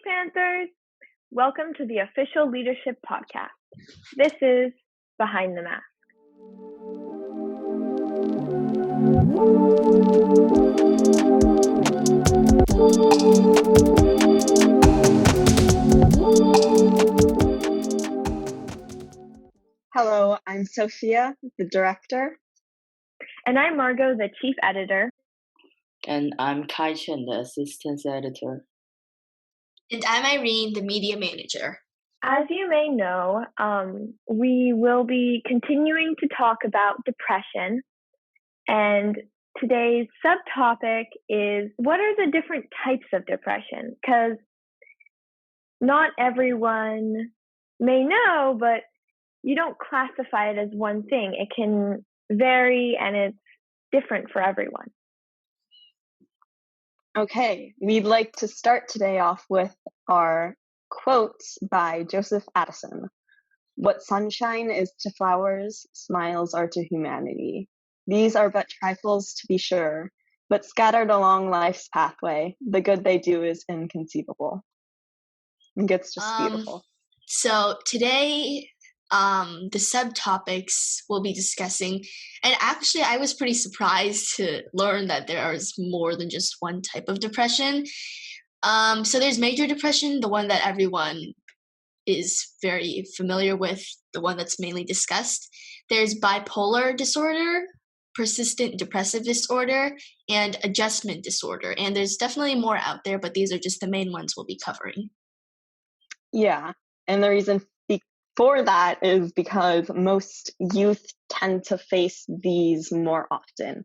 Panthers! Welcome to the official leadership podcast. This is Behind the Mask. Hello, I'm Sophia, the director. And I'm Margot, the chief editor. And I'm Kai Chen, the assistant editor. And I'm Irene, the media manager. As you may know, we will be continuing to talk about depression. And today's subtopic is, what are the different types of depression? Because not everyone may know, but you don't classify it as one thing. It can vary and it's different for everyone. Okay, we'd like to start today off with our quotes by Joseph Addison. What sunshine is to flowers, smiles are to humanity. These are but trifles to be sure, but scattered along life's pathway, the good they do is inconceivable. I think it's just beautiful. So today, the subtopics we'll be discussing, and actually I was pretty surprised to learn that there is more than just one type of depression. So there's major depression, the one that everyone is very familiar with, the one that's mainly discussed. There's bipolar disorder, persistent depressive disorder, and adjustment disorder. And there's definitely more out there, but these are just the main ones we'll be covering. Yeah, and the reason for that is because most youth tend to face these more often.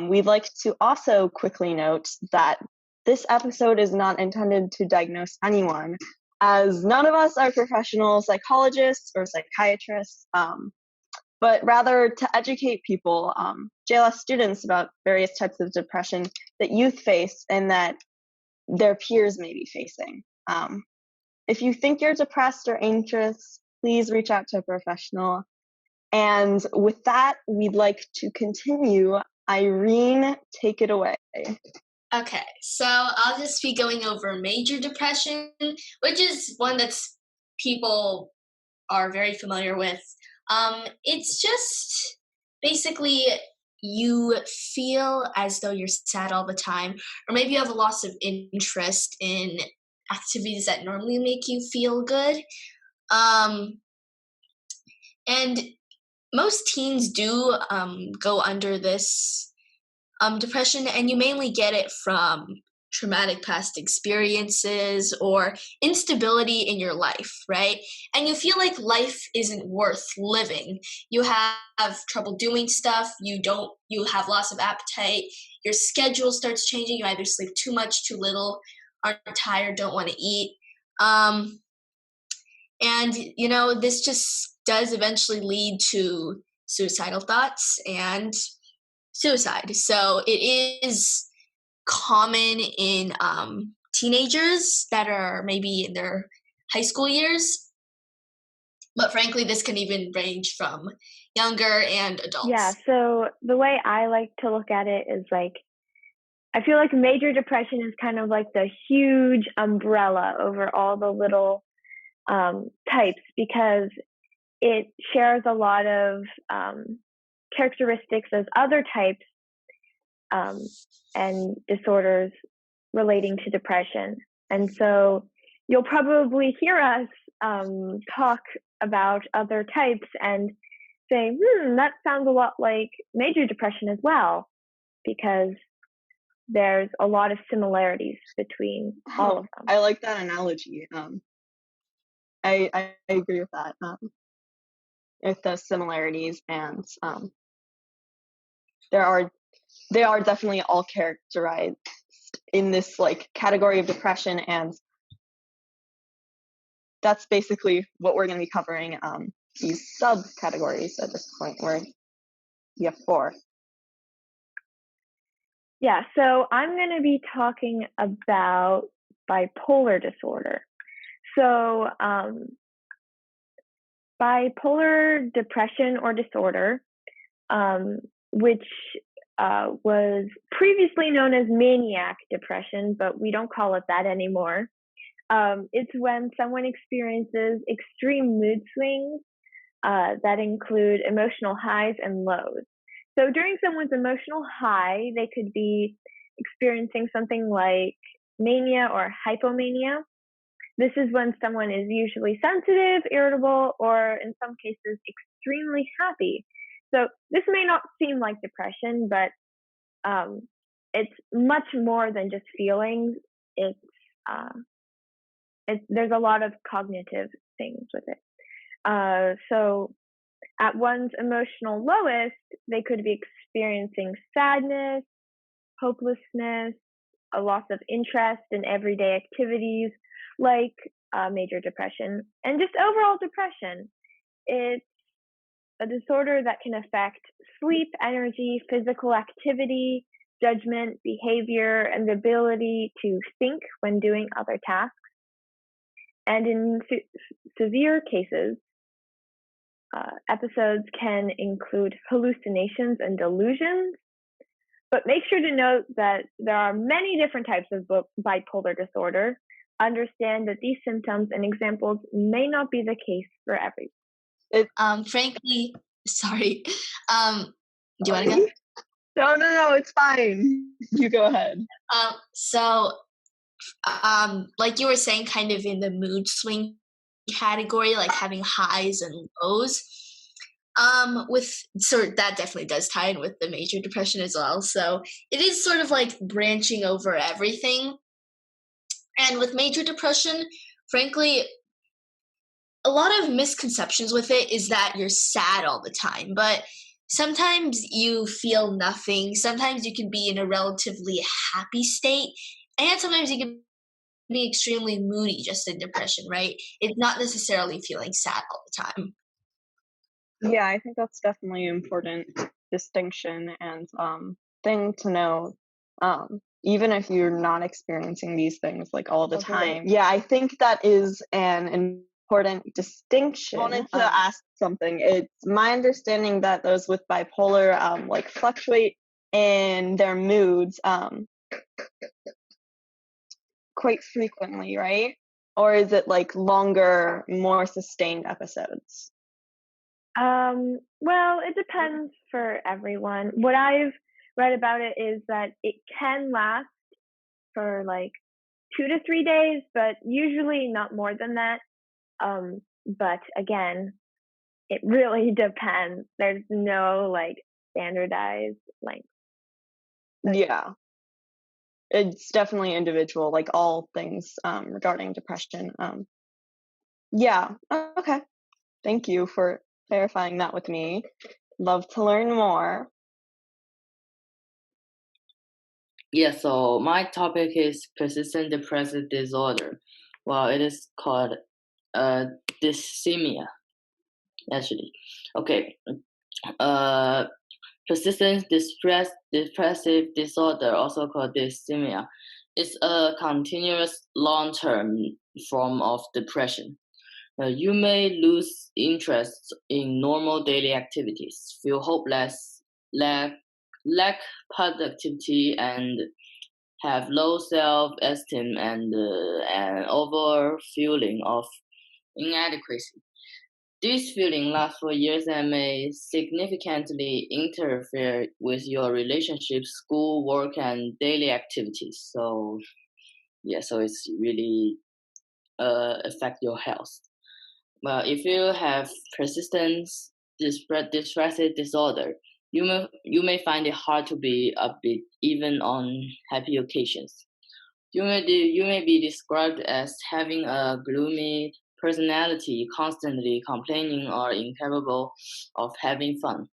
We'd like to also quickly note that this episode is not intended to diagnose anyone, as none of us are professional psychologists or psychiatrists, but rather to educate people, JLS students, about various types of depression that youth face and that their peers may be facing. If you think you're depressed or anxious, please reach out to a professional. And with that, we'd like to continue. Irene, take it away. Okay, so I'll just be going over major depression, which is one that's people are very familiar with. It's just basically you feel as though you're sad all the time, or maybe you have a loss of interest in activities that normally make you feel good. And most teens do go under this depression, and you mainly get it from traumatic past experiences or instability in your life, right? And you feel like life isn't worth living. You have trouble doing stuff, you have loss of appetite, your schedule starts changing, you either sleep too much, too little, are tired, don't want to eat. And, this just does eventually lead to suicidal thoughts and suicide. So it is common in teenagers that are maybe in their high school years. But frankly, this can even range from younger and adults. Yeah, so the way I like to look at it is I feel like major depression is kind of like the huge umbrella over all the little types, because it shares a lot of characteristics as other types and disorders relating to depression. And so you'll probably hear us talk about other types and say, that sounds a lot like major depression as well, because there's a lot of similarities between all of them. I like that analogy. I agree with that, with the similarities, and they are definitely all characterized in this category of depression, and that's basically what we're going to be covering, these subcategories at this point, where we have 4. Yeah, so I'm going to be talking about bipolar disorder. So bipolar depression or disorder, which was previously known as maniac depression, but we don't call it that anymore. It's when someone experiences extreme mood swings that include emotional highs and lows. So during someone's emotional high, they could be experiencing something like mania or hypomania. This is when someone is usually sensitive, irritable, or in some cases extremely happy. So this may not seem like depression, but it's much more than just feelings. Uh, there's a lot of cognitive things with it. So at one's emotional lowest, they could be experiencing sadness, hopelessness, a loss of interest in everyday activities like major depression, and just overall depression. It's a disorder that can affect sleep, energy, physical activity, judgment, behavior, and the ability to think when doing other tasks. And in severe cases, episodes can include hallucinations and delusions. But make sure to note that there are many different types of bipolar disorder. Understand that these symptoms and examples may not be the case for everyone. Frankly, sorry. Do you want to go? No, it's fine. You go ahead. So, like you were saying, kind of in the mood swing category, like having highs and lows. So that definitely does tie in with the major depression as well. So it is sort of like branching over everything. And with major depression, frankly, a lot of misconceptions with it is that you're sad all the time, but sometimes you feel nothing. Sometimes you can be in a relatively happy state, and sometimes you can be extremely moody just in depression, right? It's not necessarily feeling sad all the time. Yeah, I think that's definitely an important distinction and thing to know. Even if you're not experiencing these things like all the time. Yeah, I think that is an important distinction. I wanted to ask something. It's my understanding that those with bipolar like fluctuate in their moods quite frequently, right? Or is it like longer, more sustained episodes? Well, it depends for everyone. What I've read about it is that it can last for like 2 to 3 days, but usually not more than that. But again, it really depends. There's no like standardized length. Yeah. It's definitely individual, like all things regarding depression. Yeah, okay. Thank you for clarifying that with me. Love to learn more. Yeah, so my topic is persistent depressive disorder. Well, it is called dysthymia, actually. Okay. Persistent depressive disorder, also called dysthymia, is a continuous long-term form of depression. You may lose interest in normal daily activities, feel hopeless, lack productivity, and have low self-esteem and an overall feeling of inadequacy. This feeling lasts for years and may significantly interfere with your relationships, school, work, and daily activities. So, yeah, so it's really affect your health. Well, if you have persistent depressive disorder, you may find it hard to be upbeat even on happy occasions. You may be described as having a gloomy personality, constantly complaining or incapable of having fun.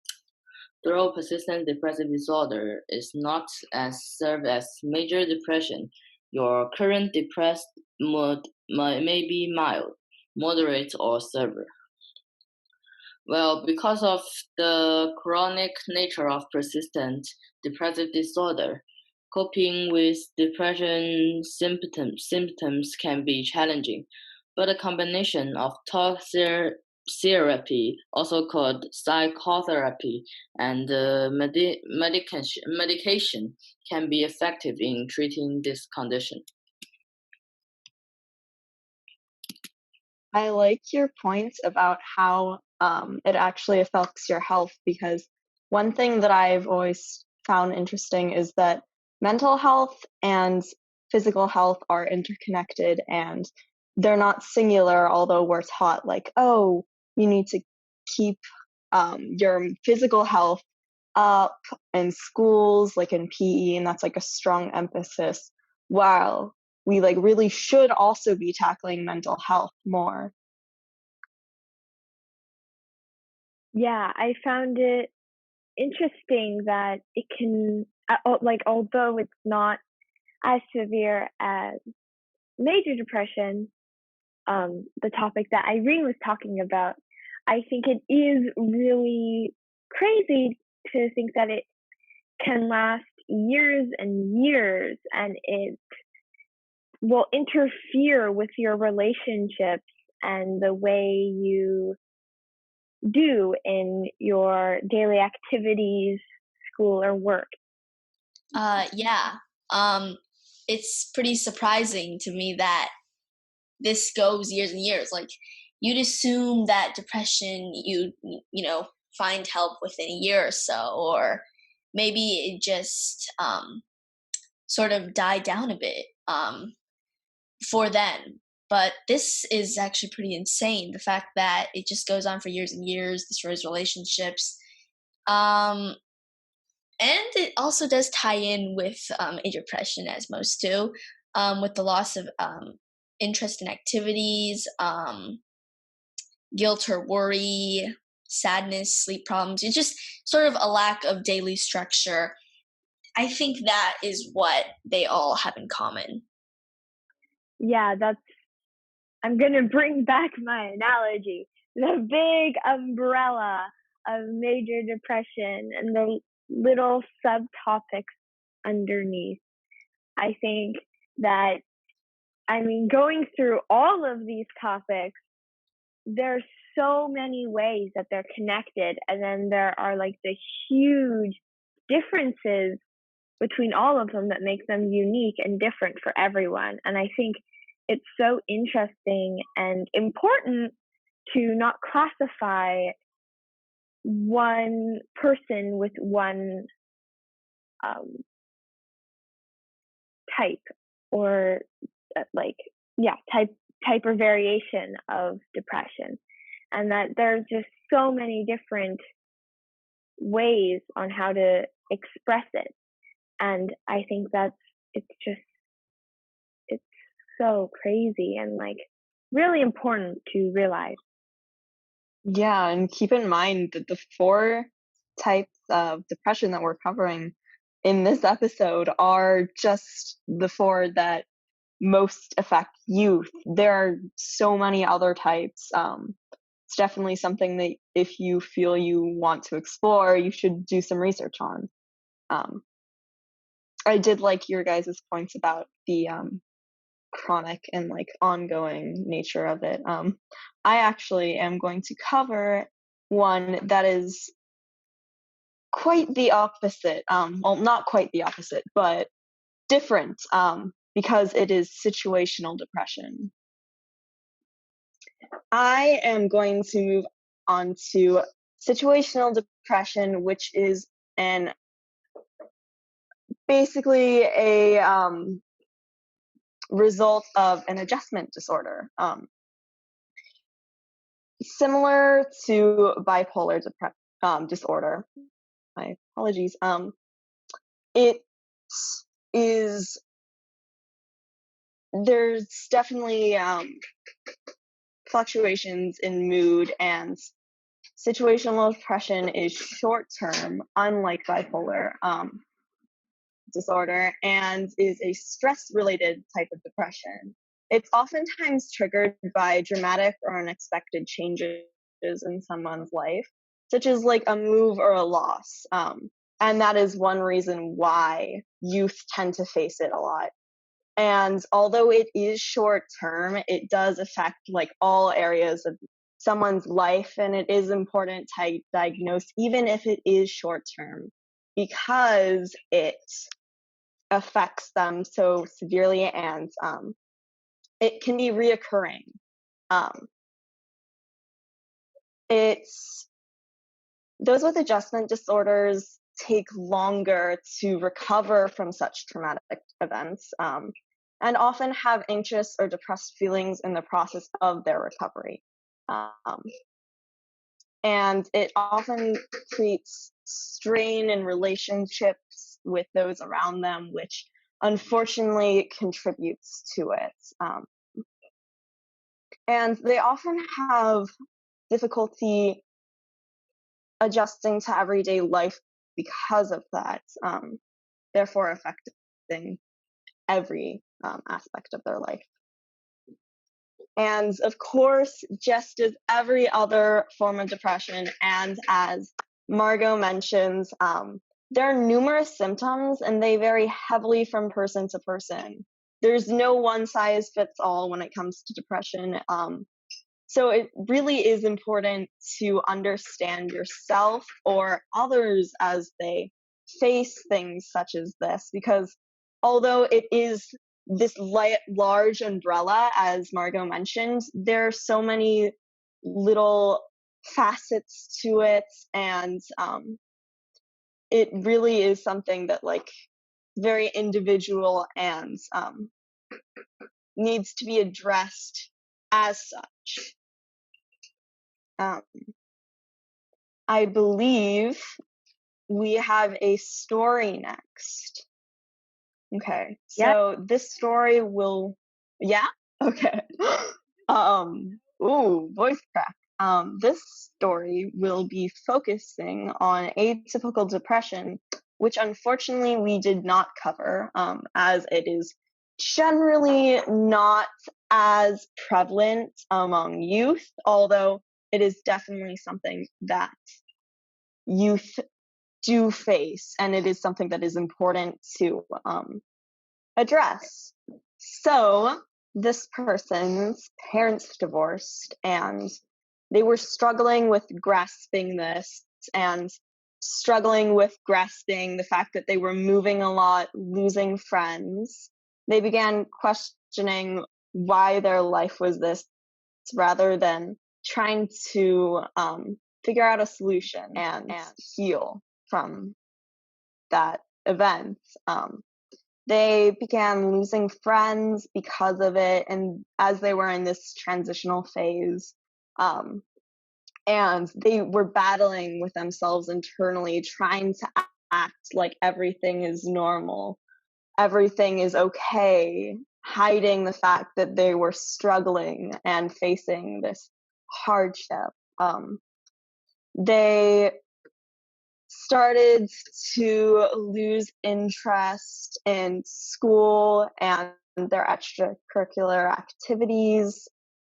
Though persistent depressive disorder is not as severe as major depression, your current depressed mood may be mild, moderate, or severe. Well, because of the chronic nature of persistent depressive disorder, coping with depression symptoms can be challenging, but a combination of talk therapy, also called psychotherapy, and medication can be effective in treating this condition. I like your points about how it actually affects your health, because one thing that I've always found interesting is that mental health and physical health are interconnected, and they're not singular, although we're taught like, oh, you need to keep your physical health up in schools, like in PE, and that's like a strong emphasis, while we like really should also be tackling mental health more. Yeah, I found it interesting that it can, like, although it's not as severe as major depression, the topic that Irene was talking about, I think it is really crazy to think that it can last years and years, and it will interfere with your relationships and the way you do in your daily activities, school, or work. Yeah. Um, it's pretty surprising to me that this goes years and years. Like, you'd assume that depression, find help within a year or so, or maybe it just sort of died down a bit for then. But this is actually pretty insane. The fact that it just goes on for years and years, destroys relationships. Um, and it also does tie in with major depression, as most do, with the loss of interest in activities, guilt or worry, sadness, sleep problems. It's just sort of a lack of daily structure. I think that is what they all have in common. Yeah, I'm going to bring back my analogy. The big umbrella of major depression and the little subtopics underneath. I think that, going through all of these topics, there's so many ways that they're connected, and then there are like the huge differences between all of them that make them unique and different for everyone. And I think it's so interesting and important to not classify one person with one um, type, or type or variation of depression, and that there's just so many different ways on how to express it. And I think it's so crazy and like really important to realize. Yeah, and keep in mind that the 4 types of depression that we're covering in this episode are just the 4 that most affect youth. There are so many other types. It's definitely something that if you feel you want to explore, you should do some research on. Um, I did like your guys' points about the chronic and like ongoing nature of it. I actually am going to cover one that is quite the opposite. Well, not quite the opposite, but different, because it is situational depression. I am going to move on to situational depression, which is basically a result of an adjustment disorder. Similar to bipolar disorder. My apologies. It is, there's definitely fluctuations in mood, and situational depression is short term, unlike bipolar disorder, and is a stress related type of depression. It's oftentimes triggered by dramatic or unexpected changes in someone's life, such as like a move or a loss. And that is one reason why youth tend to face it a lot. And although it is short term, it does affect like all areas of someone's life, and it is important to diagnose even if it is short term, because it affects them so severely, and it can be reoccurring. those with adjustment disorders take longer to recover from such traumatic events, and often have anxious or depressed feelings in the process of their recovery. And it often creates strain in relationships with those around them, which unfortunately contributes to it. And they often have difficulty adjusting to everyday life because of that, therefore affecting every aspect of their life. And of course, just as every other form of depression, and as Margot mentions, there are numerous symptoms and they vary heavily from person to person. There's no one size fits all when it comes to depression. So it really is important to understand yourself or others as they face things such as this, because although it is this large umbrella, as Margot mentioned, there are so many little facets to it, and it really is something that very individual and needs to be addressed as such. I believe we have a story next. Okay, so this story will, yeah? Okay. Ooh, voice crack. This story will be focusing on atypical depression, which unfortunately we did not cover, as it is generally not as prevalent among youth, although it is definitely something that youth do face, and it is something that is important to address. So this person's parents divorced, and they were struggling with grasping this and struggling with grasping the fact that they were moving a lot, losing friends. They began questioning why their life was this, rather than trying to figure out a solution and heal from that event. They began losing friends because of it, and as they were in this transitional phase, and they were battling with themselves internally, trying to act like everything is normal, everything is okay, hiding the fact that they were struggling and facing this hardship. They started to lose interest in school and their extracurricular activities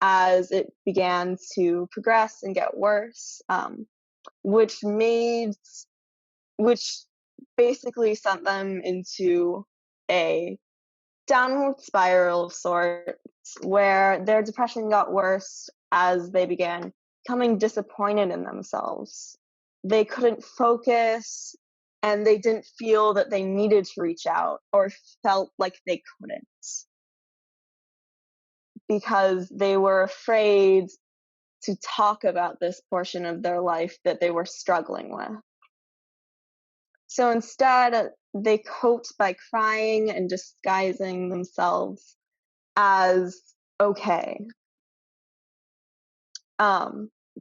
as it began to progress and get worse, which basically sent them into a downward spiral of sorts, where their depression got worse as they began becoming disappointed in themselves. They couldn't focus, and they didn't feel that they needed to reach out or felt like they couldn't, because they were afraid to talk about this portion of their life that they were struggling with. So instead, they coped by crying and disguising themselves as okay.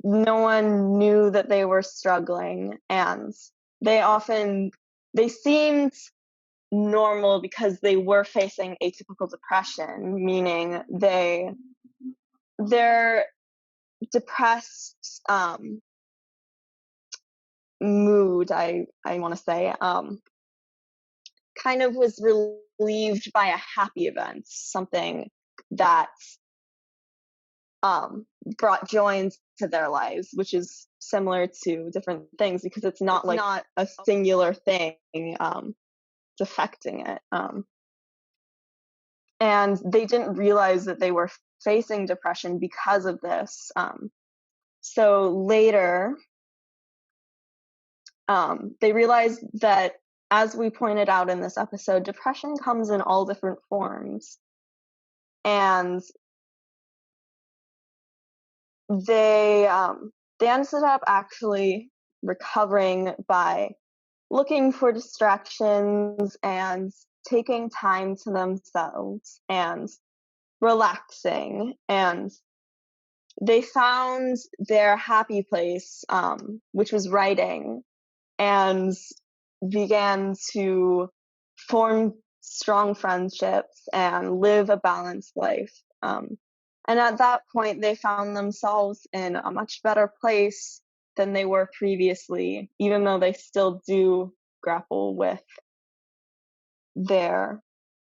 No one knew that they were struggling, and they seemed normal because they were facing atypical depression, meaning their depressed mood, I want to say, kind of was relieved by a happy event, something that brought joy into their lives, which is similar to different things, because it's not a singular thing affecting it. And they didn't realize that they were facing depression because of this. So later, they realized that, as we pointed out in this episode, depression comes in all different forms. And they they ended up actually recovering by looking for distractions and taking time to themselves and relaxing, and they found their happy place, which was writing, and began to form strong friendships and live a balanced life. And at that point, they found themselves in a much better place than they were previously, even though they still do grapple with their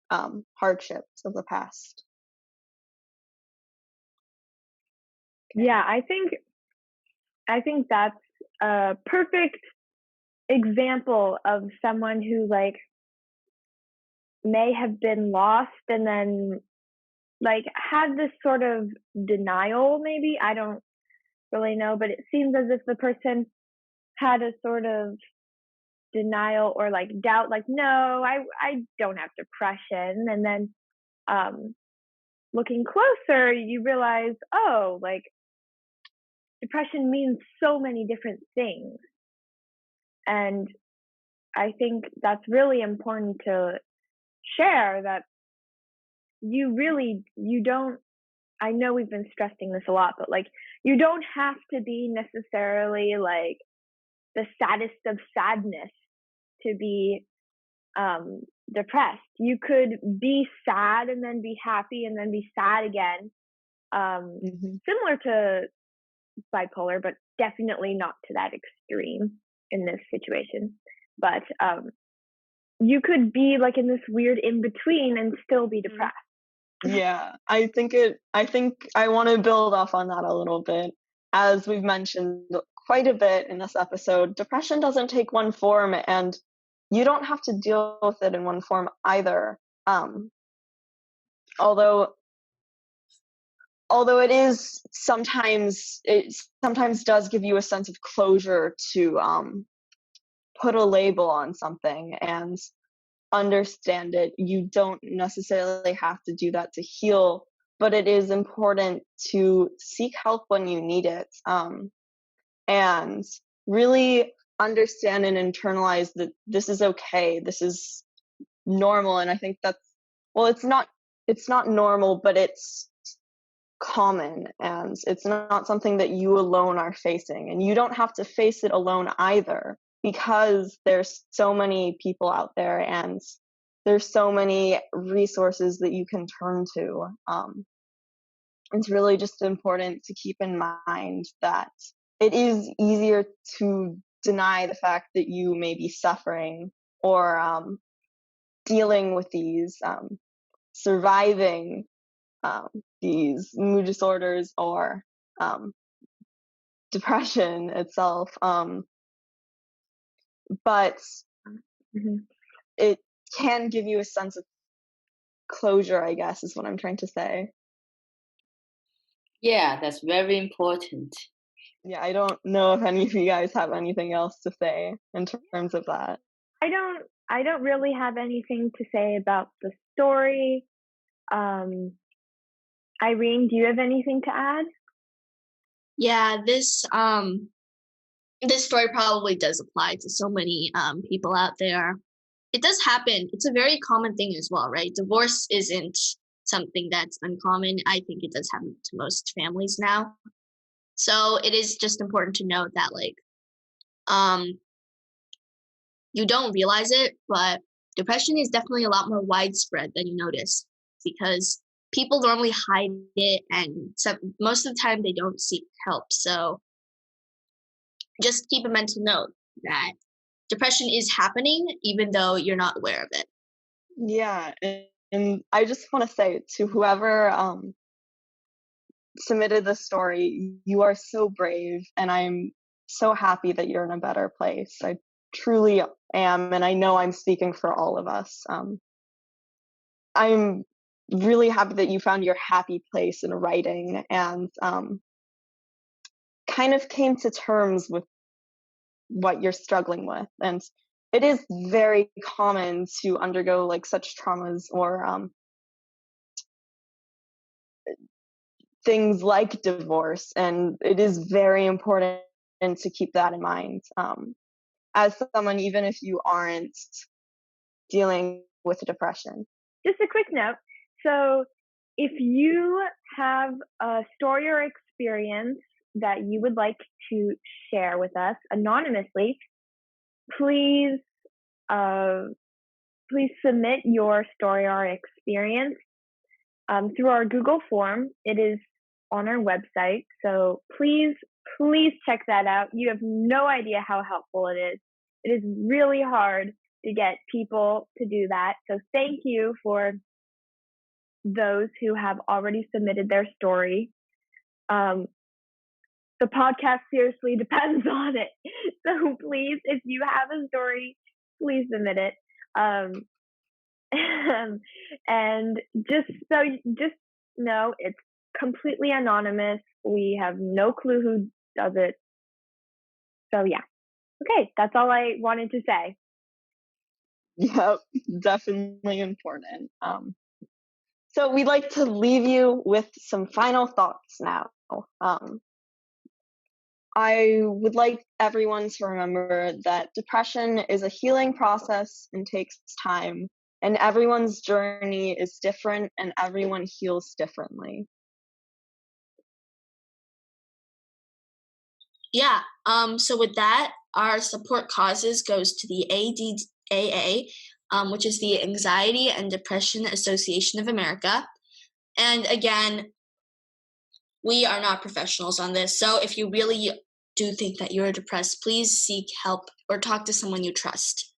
hardships of the past. Yeah, I think that's a perfect example of someone who like may have been lost and then like had this sort of denial, maybe. I don't really know, but it seems as if the person had a sort of denial or like doubt, like, no, I don't have depression. And then looking closer, you realize, oh, like depression means so many different things. And I think that's really important to share, that you don't, I know we've been stressing this a lot, but like you don't have to be necessarily like the saddest of sadness to be depressed. You could be sad and then be happy and then be sad again. Similar to bipolar, but definitely not to that extreme in this situation. But you could be like in this weird in between and still be depressed. Yeah, I think I want to build off on that a little bit. As we've mentioned quite a bit in this episode, depression doesn't take one form, and you don't have to deal with it in one form either. Although it sometimes does give you a sense of closure to put a label on something and understand it. You don't necessarily have to do that to heal, but it is important to seek help when you need it, and really understand and internalize that this is okay, this is normal. And I think that's, well, it's not normal, but it's common, and it's not something that you alone are facing, and you don't have to face it alone either, because there's so many people out there and there's so many resources that you can turn to. It's really just important to keep in mind that it is easier to deny the fact that you may be suffering or dealing with these, surviving these mood disorders or depression itself. But it can give you a sense of closure, I guess, is what I'm trying to say. Yeah, that's very important. Yeah, I don't know if any of you guys have anything else to say in terms of that. I don't really have anything to say about the story. Irene, do you have anything to add? Yeah, this story probably does apply to so many people out there. It does happen. It's a very common thing as well, right? Divorce isn't something that's uncommon. I think it does happen to most families now. So it is just important to note that like you don't realize it, but depression is definitely a lot more widespread than you notice, because people normally hide it, and most of the time they don't seek help. So just keep a mental note that depression is happening even though you're not aware of it. Yeah, and I just want to say to whoever submitted the story, you are so brave, and I'm so happy that you're in a better place. I truly am, and I know I'm speaking for all of us. I'm really happy that you found your happy place in writing and kind of came to terms with what you're struggling with. And it is very common to undergo like such traumas or things like divorce, and it is very important to keep that in mind. As someone, even if you aren't dealing with depression. Just a quick note. So if you have a story or experience that you would like to share with us anonymously, please submit your story or experience through our Google form. It is on our website, so please check that out. You have no idea how helpful it is. It is really hard to get people to do that, so thank you for those who have already submitted their story. The podcast seriously depends on it, so please, if you have a story, please submit it. And just know it's completely anonymous. We have no clue who does it. So yeah. Okay, that's all I wanted to say. Yep, definitely important. So we'd like to leave you with some final thoughts now. I would like everyone to remember that depression is a healing process and takes time, and everyone's journey is different and everyone heals differently. Yeah. So with that, our support causes goes to the ADAA, which is the Anxiety and Depression Association of America. And again, we are not professionals on this. So if you really do think that you're depressed, please seek help or talk to someone you trust.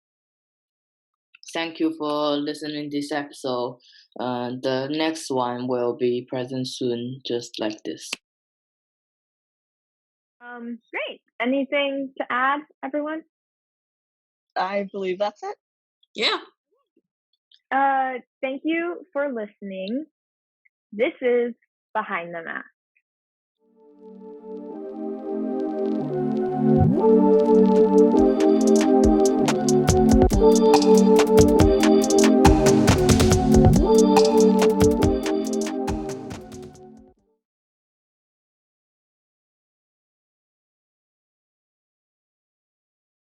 Thank you for listening to this episode. The next one will be present soon, just like this. Great. Anything to add, everyone? I believe that's it. Yeah. Thank you for listening. This is Behind the Mask.